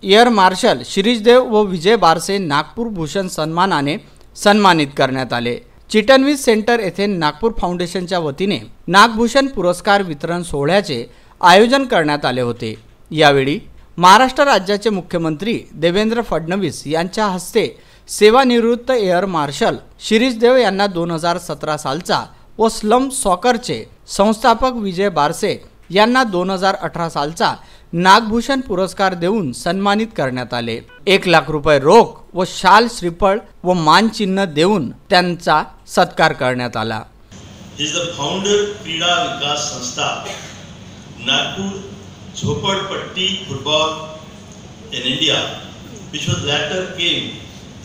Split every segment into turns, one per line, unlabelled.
Air marshal Shirish देव व विजय बारसे नागपूर भूषण सन्मानाने सन्मानित करण्यात आले। चिटणवीस सेंटर येथे नागपूर फाउंडेशनच्या वतीने नागभूषण पुरस्कार वितरण सोहळ्याचे आयोजन करण्यात आले होते। यावेळी महाराष्ट्र राज्याचे मुख्यमंत्री देवेंद्र फडणवीस यांच्या हस्ते सेवानिवृत्त एअर मार्शल शिरीष देव यांना 2017 सालचा व स्लम सॉकरचे संस्थापक विजय बारसे यांना 2018 सालचा नागभूषण पुरस्कार देऊन सन्मानित करण्यात आले। 1 लाख रुपये रोख व शाल श्रीफळ व मानचिन्ह देऊन त्यांचा सत्कार करण्यात आला।
Is the founder Krida Vikas Sanstha Nagpur Zopadpatti football in India which was later came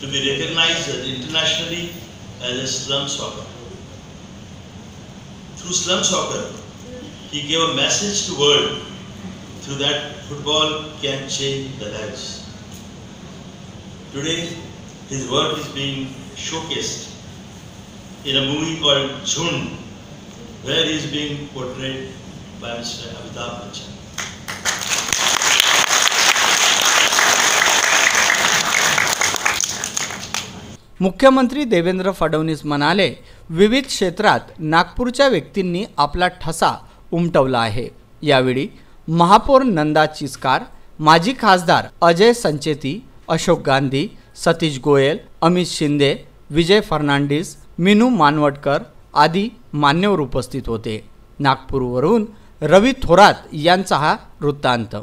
to be recognized internationally as a slum soccer. Through slum soccer, he gave a message to world through that football can change the lives. Today, his work is being showcased in a movie called Jhund, where he is being portrayed by Mr. Amitabh Bachchan.
मुख्यमंत्री देवेंद्र फडणवीस म्हणाले, विविध क्षेत्रात नागपूरच्या व्यक्तींनी आपला ठसा उमटवला आहे। यावेळी महापौर नंदा चिस्कार, माजी खासदार अजय संचेती, अशोक गांधी, सतीश गोयल, अमित शिंदे, विजय फर्नांडिस, मीनू मानवटकर आदी मान्यवर उपस्थित होते। नागपूरवरून रवी थोरात यांचा हा वृत्तांत।